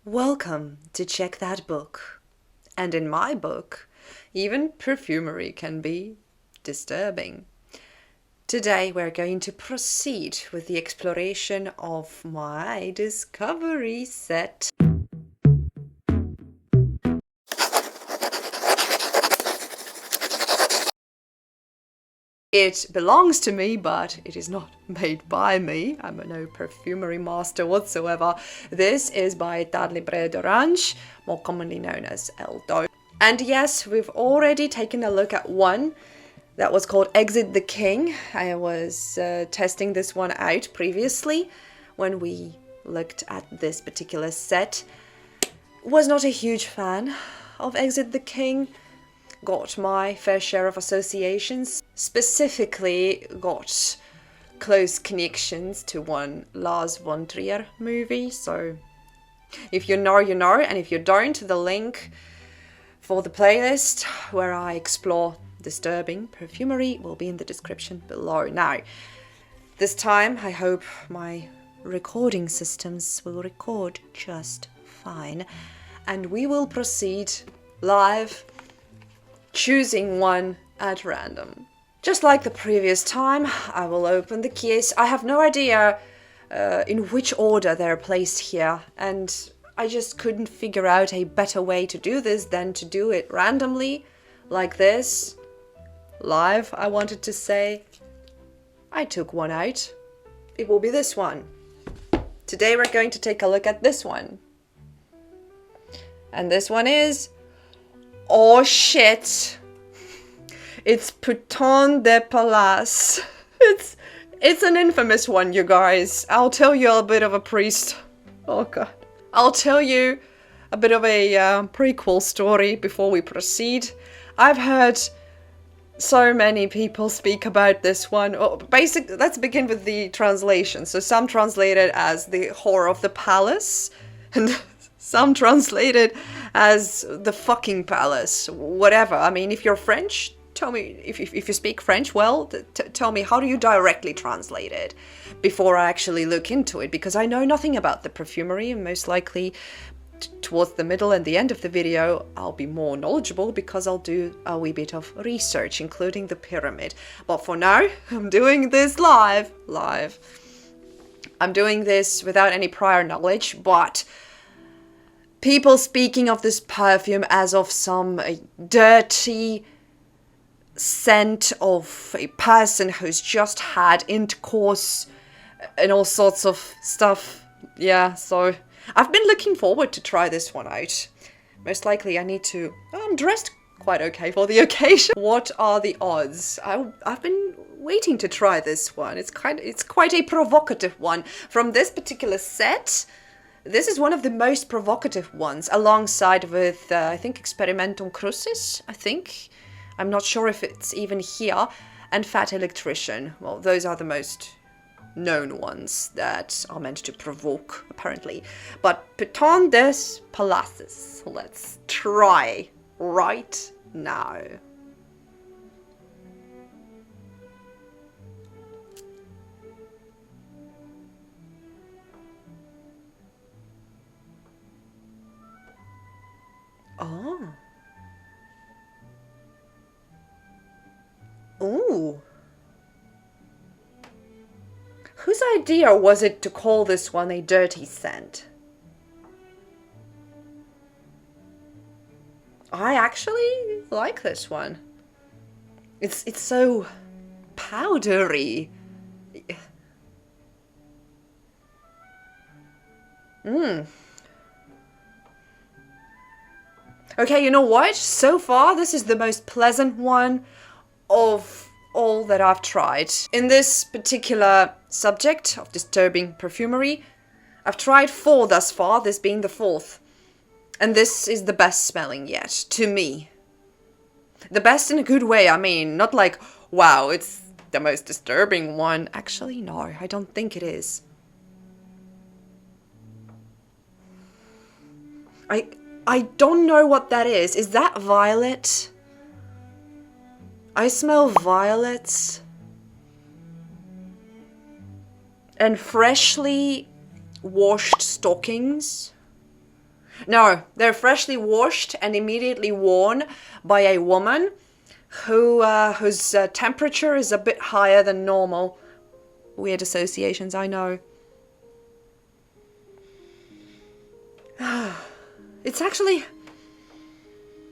Welcome to Check That Book. And in my book, even perfumery can be disturbing. Today we're going to proceed with the exploration of my discovery set. It belongs to me, but it is not made by me. I'm no perfumery master whatsoever. This is by Putain Des Palaces, more commonly known as ELDO. And yes, we've already taken a look at one that was called Exit the King. I was testing this one out previously when we looked at this particular set. Was not a huge fan of Exit the King. Got my fair share of associations, specifically got close connections to one Lars von Trier movie, so if you know, you know, and if you don't, the link for the playlist where I explore disturbing perfumery will be in the description below. Now, this time I hope my recording systems will record just fine, and we will proceed live, choosing one at random. Just like the previous time, I will open the case. I have no idea in which order they're placed here, and I just couldn't figure out a better way to do this than to do it randomly, like this. Live, I wanted to say. I took one out. It will be this one. Today we're going to take a look at this one. And this one is... oh shit! It's Putain Des Palaces. It's an infamous one, you guys. I'll tell you a bit of a priest. Oh god. I'll tell you a bit of a prequel story before we proceed. I've heard so many people speak about this one. Oh, let's begin with the translation. So some translate it as the Whore of the Palace, and some translate it as the fucking palace, whatever. I mean, if you're French, tell me, if you speak French, well, tell me, how do you directly translate it before I actually look into it? Because I know nothing about the perfumery, and most likely towards the middle and the end of the video, I'll be more knowledgeable because I'll do a wee bit of research, including the pyramid. But for now, I'm doing this live. I'm doing this without any prior knowledge, but people speaking of this perfume as of some dirty scent of a person who's just had intercourse and all sorts of stuff. Yeah, so I've been looking forward to try this one out. Most likely I need to... I'm dressed quite okay for the occasion. What are the odds? I've been waiting to try this one. It's quite a provocative one. From this particular set, this is one of the most provocative ones, alongside with, I think, Experimentum Crucis, I think. I'm not sure if it's even here. And Fat Electrician. Well, those are the most known ones that are meant to provoke, apparently. But Putain Des Palaces. Let's try right now. Oh. Ooh. Whose idea was it to call this one a dirty scent? I actually like this one. It's so powdery. Okay, you know what? So far, this is the most pleasant one of all that I've tried. In this particular subject of disturbing perfumery, I've tried 4 thus far, this being the 4th. And this is the best smelling yet, to me. The best in a good way, I mean, not like, wow, it's the most disturbing one. Actually, no, I don't think it is. I don't know what that is. Is that violet? I smell violets and freshly washed stockings. No, they're freshly washed and immediately worn by a woman whose temperature is a bit higher than normal. Weird associations, I know. It's actually...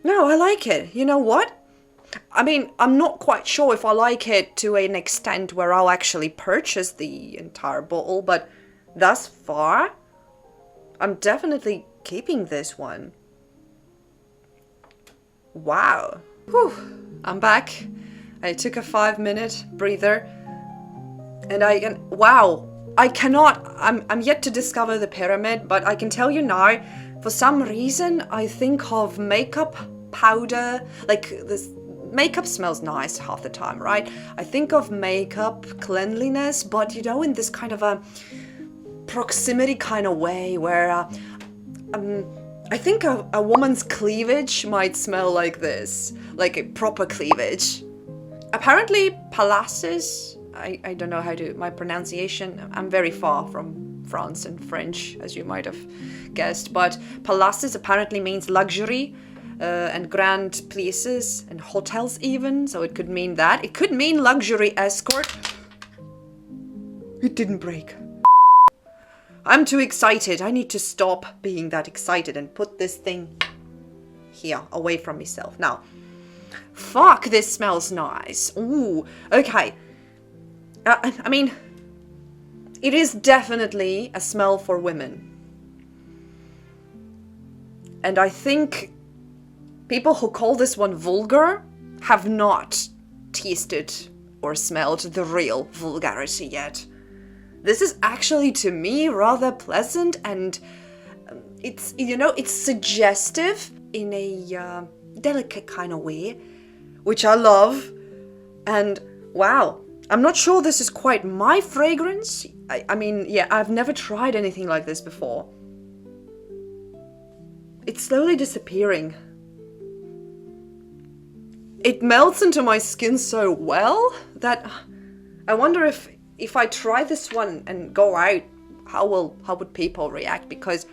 No, I like it. You know what? I mean, I'm not quite sure if I like it to an extent where I'll actually purchase the entire bottle, but thus far, I'm definitely keeping this one. Wow. Whew. I'm back. I took a 5-minute breather. And I can... Wow. I cannot... I'm yet to discover the pyramid, but I can tell you now, for some reason, I think of makeup powder. Like, this... Makeup smells nice half the time, right? I think of makeup, cleanliness, but you know, in this kind of a proximity kind of way where I think a woman's cleavage might smell like this, like a proper cleavage. Apparently, Palaces, I don't know how to, my pronunciation, I'm very far from France and French, as you might have guessed, but Palaces apparently means luxury. And grand places and hotels even, so it could mean that. It could mean luxury escort. It didn't break. I'm too excited. I need to stop being that excited and put this thing here, away from myself. Now, fuck, this smells nice. Ooh, okay. I mean, it is definitely a smell for women. And I think... people who call this one vulgar have not tasted or smelled the real vulgarity yet. This is actually, to me, rather pleasant, and it's, you know, it's suggestive in a delicate kind of way, which I love. And wow, I'm not sure this is quite my fragrance. I mean, yeah, I've never tried anything like this before. It's slowly disappearing. It melts into my skin so well that I wonder if I try this one and go out, how would people react? Because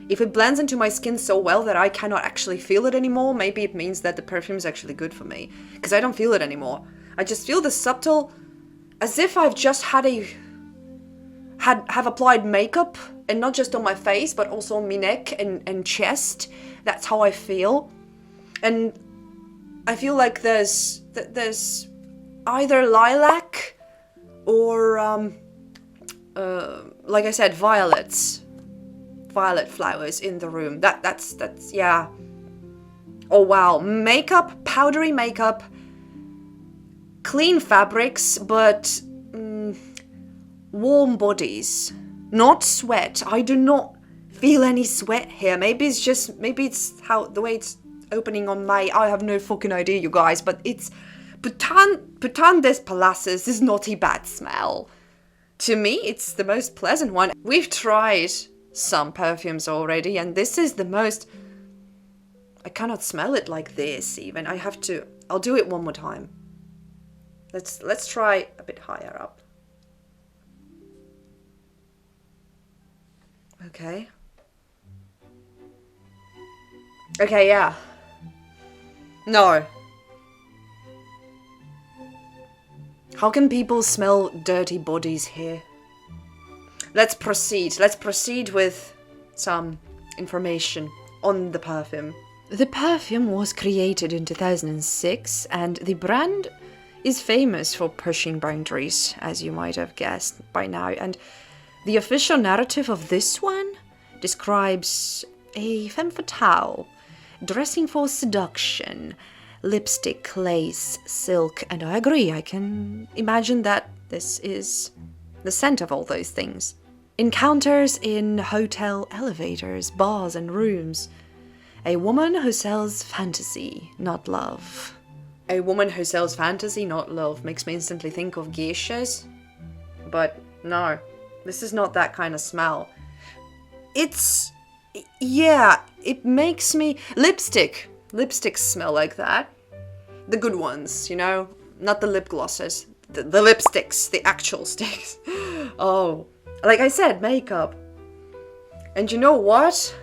if it blends into my skin so well that I cannot actually feel it anymore, maybe it means that the perfume is actually good for me. Because I don't feel it anymore. I just feel the subtle, as if I've just have applied makeup, and not just on my face, but also on my neck and chest. That's how I feel. And I feel like there's either lilac or like I said, violet flowers in the room. That's yeah. Oh wow, makeup, powdery makeup, clean fabrics, but warm bodies, not sweat. I do not feel any sweat here. Maybe it's how the way it's opening on May. I have no fucking idea, you guys, but it's Putain Des Palaces is not a bad smell. To me, it's the most pleasant one. We've tried some perfumes already, and this is the most... I cannot smell it like this even. I'll do it one more time. Let's try a bit higher up. Okay. Okay, yeah. No. How can people smell dirty bodies here? Let's proceed. Let's proceed with some information on the perfume. The perfume was created in 2006, and the brand is famous for pushing boundaries, as you might have guessed by now. And the official narrative of this one describes a femme fatale dressing for seduction, lipstick, lace, silk, and I agree, I can imagine that this is the scent of all those things. Encounters in hotel elevators, bars, and rooms. A woman who sells fantasy, not love. A woman who sells fantasy, not love, makes me instantly think of geishas. But no, this is not that kind of smell. It's... yeah, it makes me... Lipsticks smell like that. The good ones, you know? Not the lip glosses. The lipsticks, the actual sticks. Oh, like I said, makeup. And you know what?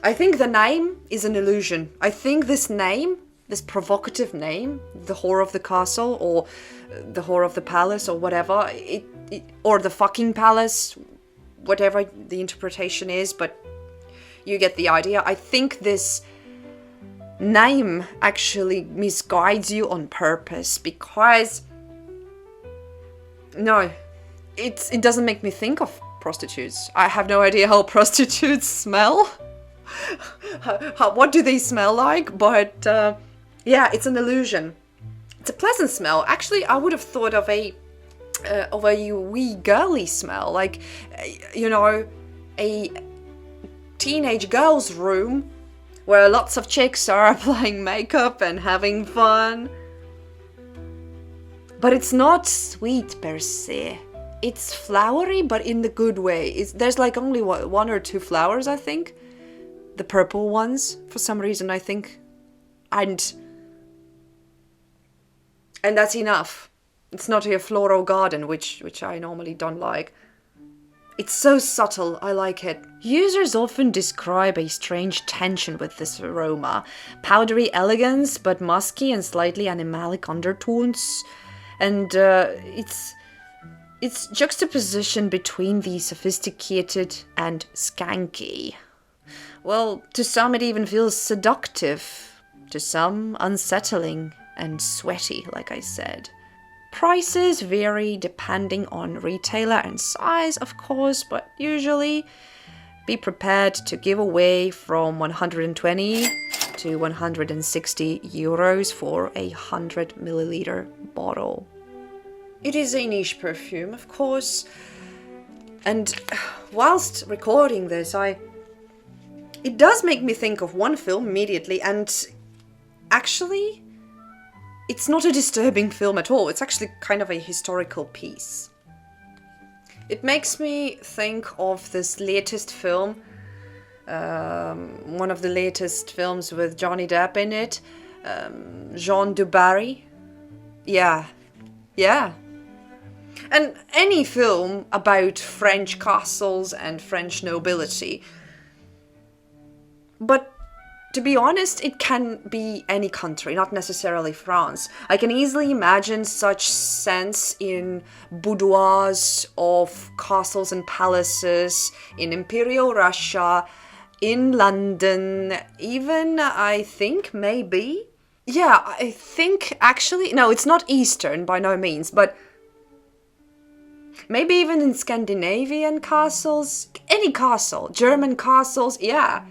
I think the name is an illusion. I think this name, this provocative name, the whore of the castle or the whore of the palace or whatever, or the fucking palace, whatever the interpretation is, but you get the idea. I think this name actually misguides you on purpose because no, it doesn't make me think of prostitutes. I have no idea how prostitutes smell. What do they smell like? But yeah, it's an illusion. It's a pleasant smell. Actually, I would have thought of a wee girly smell, like you know, a teenage girl's room where lots of chicks are applying makeup and having fun. But it's not sweet per se. It's flowery, but in the good way. There's like only one or two flowers, I think. The purple ones, for some reason, I think. And that's enough. It's not a floral garden, which I normally don't like. It's so subtle, I like it. Users often describe a strange tension with this aroma. Powdery elegance, but musky and slightly animalic undertones. And it's juxtaposition between the sophisticated and skanky. Well, to some it even feels seductive. To some, unsettling and sweaty, like I said. Prices vary depending on retailer and size, of course, but usually be prepared to give away from 120 to 160 euros for a 100 milliliter bottle. It is a niche perfume, of course, and whilst recording this, it does make me think of one film immediately, and actually, it's not a disturbing film at all. It's actually kind of a historical piece. It makes me think of this latest film, one of the latest films with Johnny Depp in it, Jean du Barry. Yeah. And any film about French castles and French nobility. But to be honest, it can be any country, not necessarily France. I can easily imagine such scenes in boudoirs of castles and palaces, in Imperial Russia, in London, even, I think, maybe. Yeah, I think, actually, no, it's not Eastern, by no means, but maybe even in Scandinavian castles, any castle, German castles, yeah.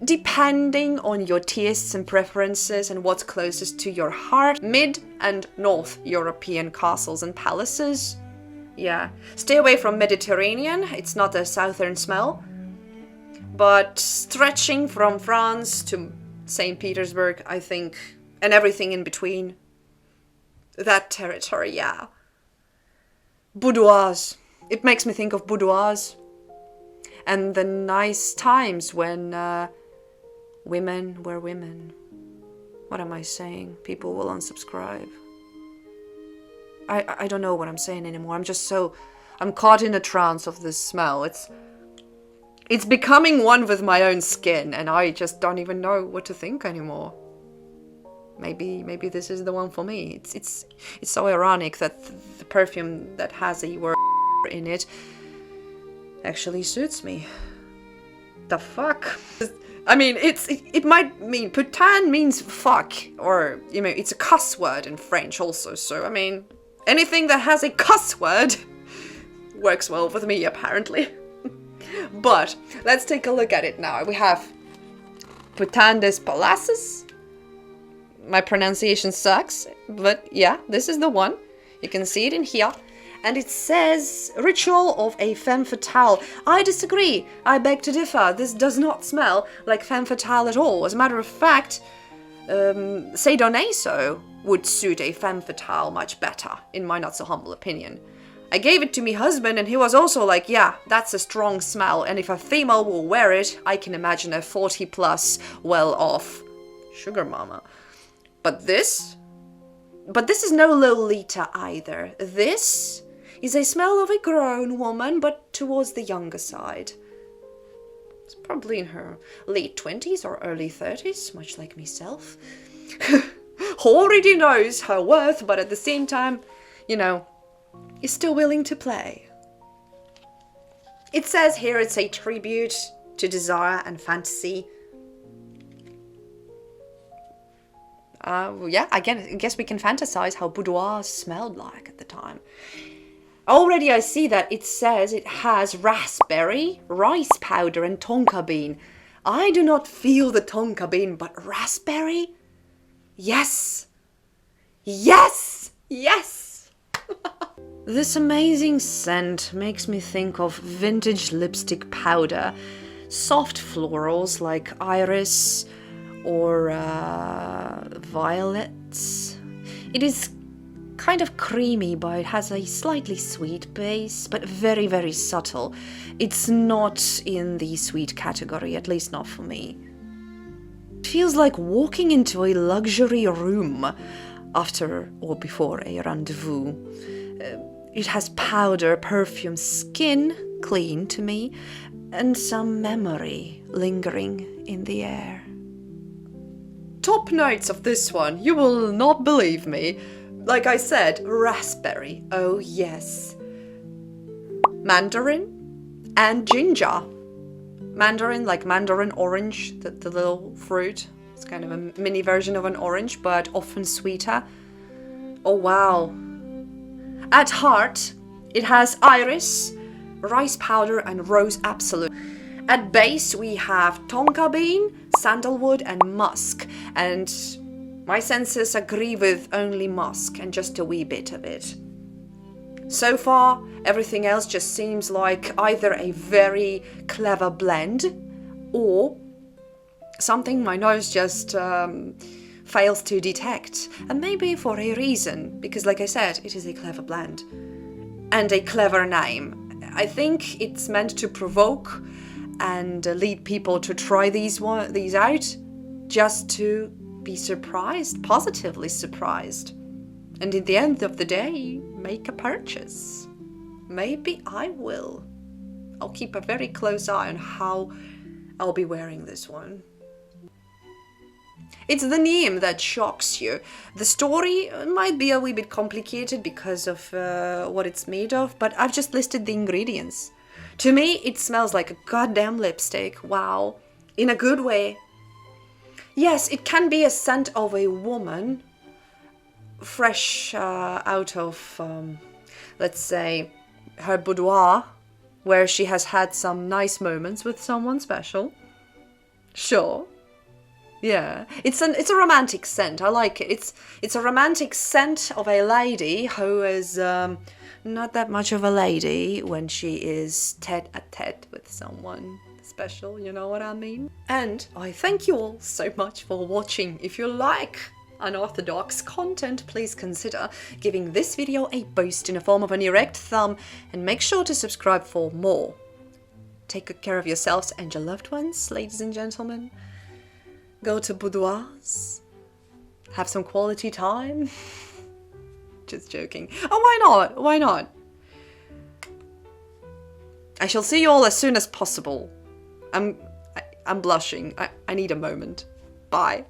Depending on your tastes and preferences and what's closest to your heart, Mid and North European castles and palaces. Yeah, stay away from Mediterranean, it's not a southern smell. But stretching from France to St. Petersburg, I think, and everything in between. That territory, yeah. Boudoirs. It makes me think of boudoirs. And the nice times when women were women. What am I saying? People will unsubscribe. I don't know what I'm saying anymore. I'm caught in a trance of this smell. It's becoming one with my own skin, and I just don't even know what to think anymore. Maybe this is the one for me. It's so ironic that the perfume that has a word in it actually suits me. The fuck? I mean, it might mean, putain means fuck, or, you know, it's a cuss word in French also, so, I mean, anything that has a cuss word works well with me, apparently. But, let's take a look at it now. We have Putain Des Palaces. My pronunciation sucks, but yeah, this is the one. You can see it in here. And it says, ritual of a femme fatale. I disagree. I beg to differ. This does not smell like femme fatale at all. As a matter of fact, Say Doneso would suit a femme fatale much better, in my not so humble opinion. I gave it to me husband and he was also like, yeah, that's a strong smell, and if a female will wear it, I can imagine a 40 plus well-off sugar mama. But this is no Lolita either. This is a smell of a grown woman, but towards the younger side. It's probably in her late 20s or early 30s, much like myself. Already knows her worth, but at the same time, you know, is still willing to play. It says here it's a tribute to desire and fantasy. Yeah, I guess we can fantasize how boudoirs smelled like at the time. Already I see that it says it has raspberry, rice powder and tonka bean. I do not feel the tonka bean, but raspberry? Yes! Yes! Yes! This amazing scent makes me think of vintage lipstick powder, soft florals like iris or violets. It is kind of creamy, but it has a slightly sweet base, but very, very subtle. It's not in the sweet category, at least not for me. It feels like walking into a luxury room after or before a rendezvous. It has powder, perfume, skin, clean to me, and some memory lingering in the air. Top notes of this one, you will not believe me. Like I said, raspberry, oh yes. Mandarin and ginger. Mandarin, like mandarin orange, the little fruit. It's kind of a mini version of an orange, but often sweeter. Oh wow. At heart, it has iris, rice powder and rose absolute. At base, we have tonka bean, sandalwood and musk. And my senses agree with only musk and just a wee bit of it. So far, everything else just seems like either a very clever blend or something my nose just fails to detect. And maybe for a reason, because like I said, it is a clever blend and a clever name. I think it's meant to provoke and lead people to try these out just to be surprised, positively surprised. And at the end of the day, make a purchase. Maybe I will. I'll keep a very close eye on how I'll be wearing this one. It's the name that shocks you. The story might be a wee bit complicated because of what it's made of, but I've just listed the ingredients. To me, it smells like a goddamn lipstick. Wow. In a good way. Yes, it can be a scent of a woman fresh out of, let's say, her boudoir, where she has had some nice moments with someone special. Sure. Yeah, it's a romantic scent. I like it. It's a romantic scent of a lady who is not that much of a lady when she is tete-a-tete with someone special, you know what I mean? And I thank you all so much for watching. If you like unorthodox content, please consider giving this video a boost in the form of an erect thumb and make sure to subscribe for more. Take good care of yourselves and your loved ones, ladies and gentlemen. Go to boudoirs. Have some quality time. Just joking. Oh, why not? Why not? I shall see you all as soon as possible. I'm blushing. I need a moment. Bye.